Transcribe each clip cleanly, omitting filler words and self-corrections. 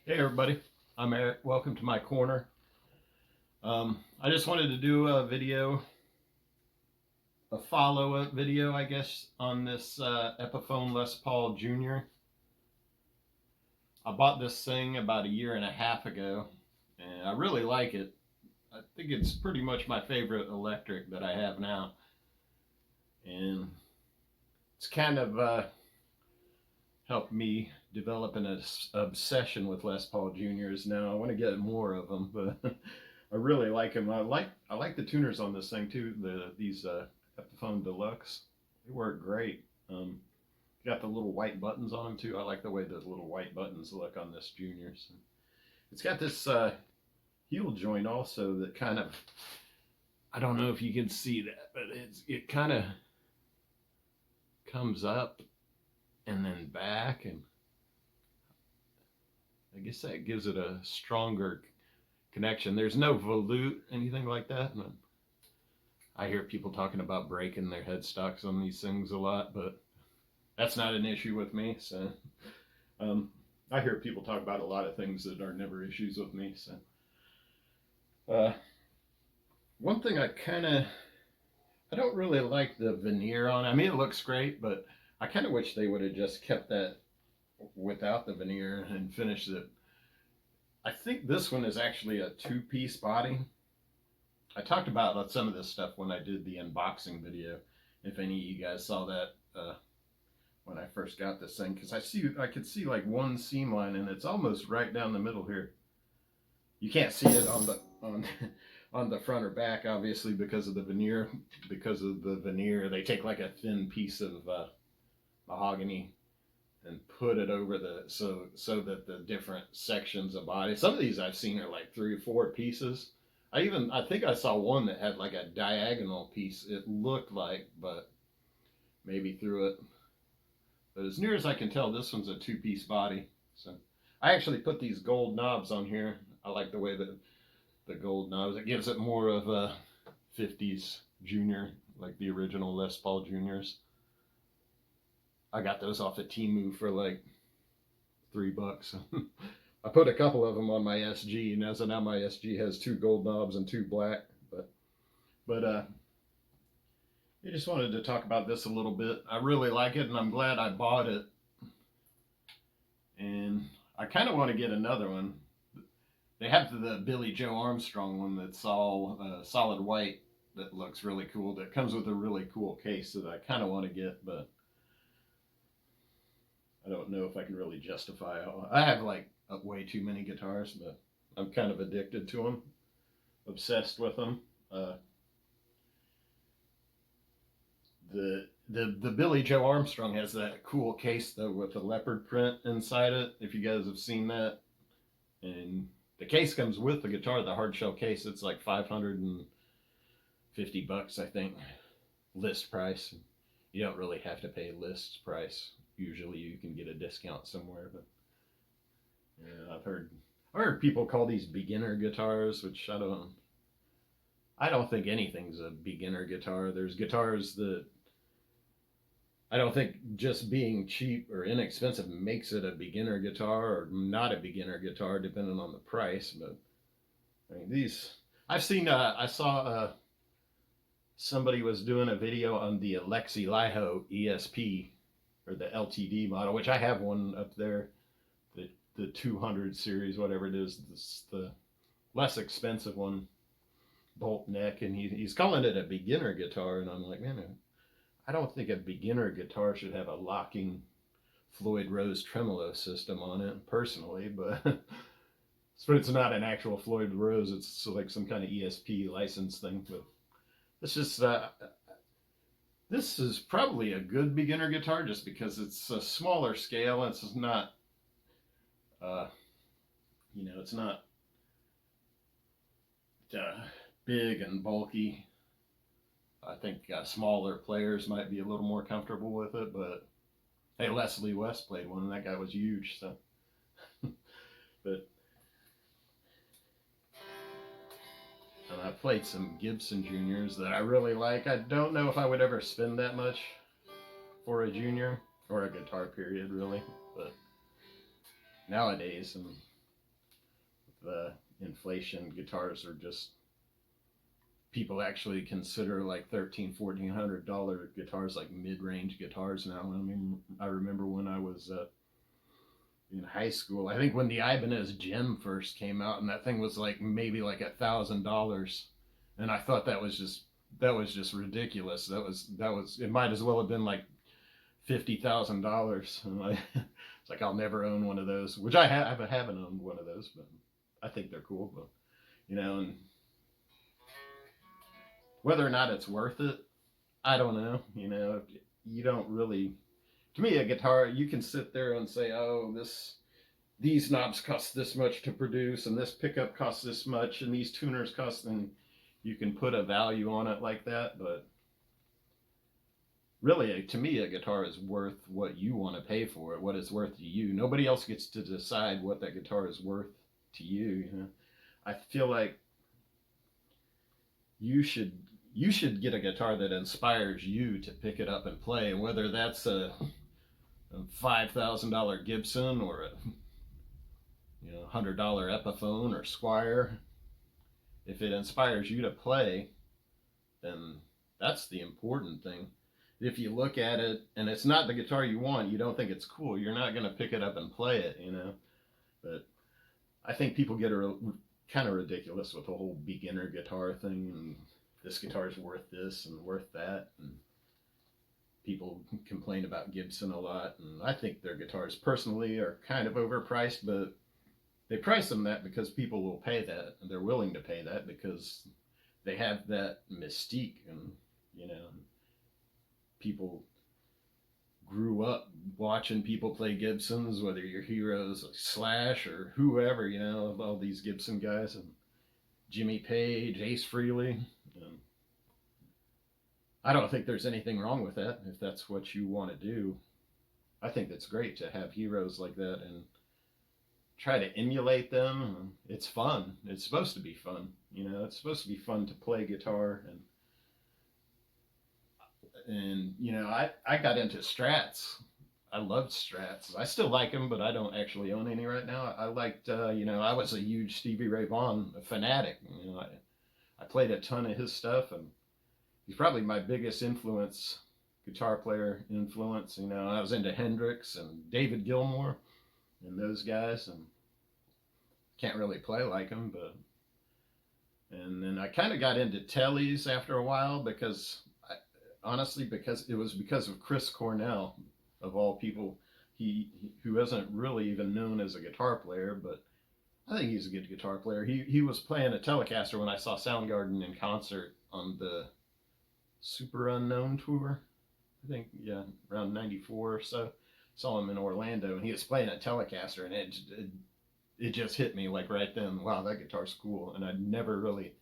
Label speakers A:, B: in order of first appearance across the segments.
A: Hey everybody, I'm Eric. Welcome to my corner. I just wanted to do a video, a follow-up video, I guess, on this Epiphone Les Paul Jr. I bought this thing about a year and a half ago, and I really like it. I think it's pretty much my favorite electric that I have now, and it's kind of helped me develop an obsession with Les Paul Juniors. Now I want to get more of them, but I really like them. I like the tuners on this thing too. These Epiphone Deluxe, they work great. Got the little white buttons on them too. I like the way those little white buttons look on this Junior. So it's got this heel joint also that kind of, I don't know if you can see that, but it kind of comes up and then back, and I guess that gives it a stronger connection. There's no volute, anything like that. And I hear people talking about breaking their headstocks on these things a lot, but that's not an issue with me. So I hear people talk about a lot of things that are never issues with me. So one thing I don't really like the veneer on. I mean, it looks great, but I kind of wish they would have just kept that without the veneer and finished it. I think this one is actually a two-piece body. I talked about some of this stuff when I did the unboxing video, if any of you guys saw that when I first got this thing, because I could see like one seam line, and it's almost right down the middle here. You can't see it on the front or back, obviously, because of the veneer. Because of the veneer, they take like a thin piece of mahogany and put it over so that the different sections of body. Some of these I've seen are like 3 or 4 pieces. I think I saw one that had like a diagonal piece. It looked like, but maybe through it. But as near as I can tell, this one's a 2-piece body. So I actually put these gold knobs on here. I like the way that the gold knobs. It gives it more of a 50s Junior, like the original Les Paul Juniors. I got those off of Temu for like $3. I put a couple of them on my SG, and so now my SG has 2 gold knobs and 2 black. But I just wanted to talk about this a little bit. I really like it, and I'm glad I bought it. And I kind of want to get another one. They have the Billy Joe Armstrong one that's all solid white that looks really cool. That comes with a really cool case that I kind of want to get, but I don't know if I can really justify. I have like way too many guitars, but I'm kind of addicted to them, obsessed with them. The Billy Joe Armstrong has that cool case though with the leopard print inside it. If you guys have seen that, and the case comes with the guitar, the hard shell case. It's like $550, I think, list price. You don't really have to pay list price. Usually you can get a discount somewhere, but yeah, I've heard people call these beginner guitars, which I don't think anything's a beginner guitar. There's guitars that I don't think just being cheap or inexpensive makes it a beginner guitar or not a beginner guitar, depending on the price. But I mean, these I saw somebody was doing a video on the Alexi Laiho ESP, or the LTD model, which I have one up there, the 200 series, whatever it is. This, the less expensive one, bolt neck, and he's calling it a beginner guitar, and I'm like, man, I don't think a beginner guitar should have a locking Floyd Rose tremolo system on it, personally, but it's not an actual Floyd Rose. It's like some kind of ESP license thing. But it's just this is probably a good beginner guitar just because it's a smaller scale. And it's not, it's not big and bulky. I think smaller players might be a little more comfortable with it, but hey, Leslie West played one, and that guy was huge. So, but and I played some Gibson Juniors that I really like. I don't know if I would ever spend that much for a Junior or a guitar, period, really. But nowadays, the inflation, guitars are just, people actually consider like $1,300-$1,400 guitars like mid-range guitars now. I mean, I remember when I was in high school, I think when the Ibanez Gem first came out, and that thing was like maybe like $1,000, and I thought that was just ridiculous. That was it might as well have been like $50,000. It's like I'll never own one of those, which I haven't owned one of those, but I think they're cool. But and whether or not it's worth it, I don't know. You don't really. To me, a guitar, you can sit there and say, "Oh, these knobs cost this much to produce, and this pickup costs this much, and these tuners cost," and you can put a value on it like that. But really, to me, a guitar is worth what you want to pay for it, what it's worth to you. Nobody else gets to decide what that guitar is worth to you. I feel like you should get a guitar that inspires you to pick it up and play, and whether that's a $5,000 Gibson or a $100 Epiphone or Squire. If it inspires you to play, then that's the important thing. If you look at it and it's not the guitar you want, you don't think it's cool, you're not going to pick it up and play it. But I think people get kind of ridiculous with the whole beginner guitar thing, and this guitar is worth this and worth that, and people complain about Gibson a lot, and I think their guitars personally are kind of overpriced, but they price them that because people will pay that, and they're willing to pay that because they have that mystique, and people grew up watching people play Gibsons, whether your heroes like Slash or whoever, all these Gibson guys, and Jimmy Page, Ace Frehley. I don't think there's anything wrong with that if that's what you want to do. I think it's great to have heroes like that and try to emulate them. It's fun. It's supposed to be fun. It's supposed to be fun to play guitar, and I got into Strats. I loved Strats. I still like them, but I don't actually own any right now. I liked, I was a huge Stevie Ray Vaughan fanatic. I played a ton of his stuff, and he's probably my biggest guitar player influence. I was into Hendrix and David Gilmour and those guys, and can't really play like them, and then I kind of got into Tellys after a while because it was because of Chris Cornell, of all people, who isn't really even known as a guitar player, but I think he's a good guitar player. He was playing a Telecaster when I saw Soundgarden in concert on the Super Unknown tour. I think, yeah, around 94 or so. Saw him in Orlando, and he was playing a Telecaster, and it just hit me like right then. Wow, that guitar's cool. And they'd never really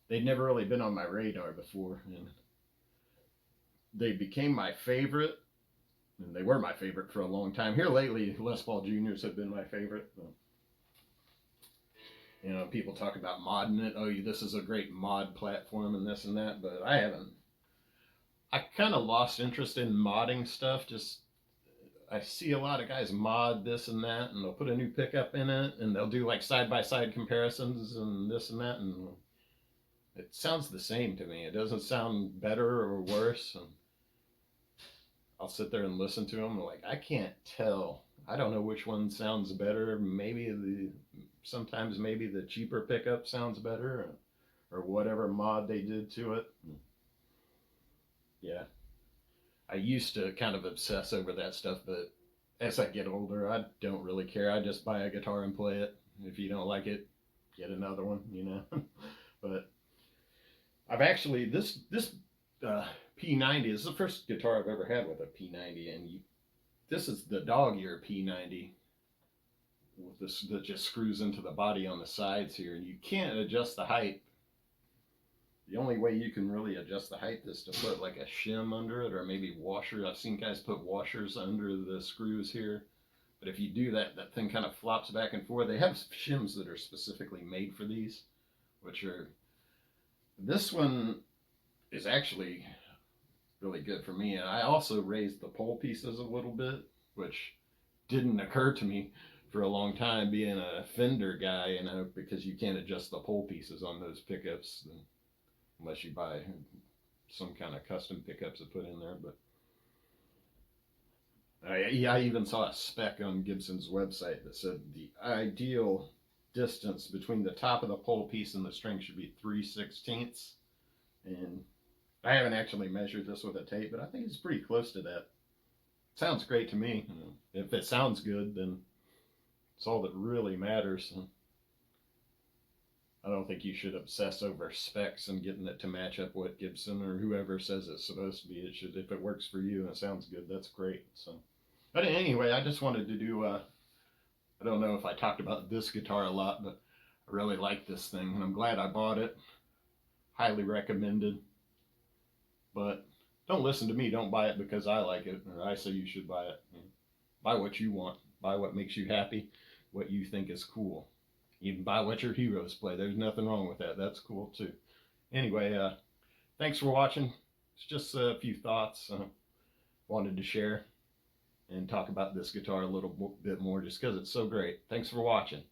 A: been on my radar before, and they became my favorite, and they were my favorite for a long time. Here lately, Les Paul Jr.'s have been my favorite. People talk about modding it. Oh, this is a great mod platform and this and that, but I haven't. I kind of lost interest in modding stuff. I see a lot of guys mod this and that, and they'll put a new pickup in it, and they'll do like side-by-side comparisons and this and that, and it sounds the same to me. It doesn't sound better or worse. And I'll sit there and listen to them, like, I can't tell. I don't know which one sounds better. Sometimes maybe the cheaper pickup sounds better, or whatever mod they did to it. Yeah. I used to kind of obsess over that stuff, but as I get older, I don't really care. I just buy a guitar and play it. If you don't like it, get another one, But I've actually, this P90 is the first guitar I've ever had with a P90, and this is the dog ear P90 with this that just screws into the body on the sides here, and you can't adjust the height. The only way you can really adjust the height is to put like a shim under it, or maybe washer. I've seen guys put washers under the screws here, but if you do that, that thing kind of flops back and forth. They have shims that are specifically made for these, this one is actually really good for me. And I also raised the pole pieces a little bit, which didn't occur to me for a long time being a Fender guy, you know, because you can't adjust the pole pieces on those pickups unless you buy some kind of custom pickups to put in there. But I even saw a spec on Gibson's website that said the ideal distance between the top of the pole piece and the string should be 3/16. And I haven't actually measured this with a tape, but I think it's pretty close to that. Sounds great to me. If it sounds good, then it's all that really matters. I don't think you should obsess over specs and getting it to match up what Gibson or whoever says it's supposed to be. It should, if it works for you and it sounds good, that's great. So, but anyway, I just wanted to do. I don't know if I talked about this guitar a lot, but I really like this thing, and I'm glad I bought it. Highly recommended. But don't listen to me. Don't buy it because I like it or I say you should buy it. Buy what you want. Buy what makes you happy. What you think is cool. Even buy what your heroes play. There's nothing wrong with that. That's cool too. Anyway, thanks for watching. It's just a few thoughts wanted to share and talk about this guitar a little bit more just because it's so great. Thanks for watching.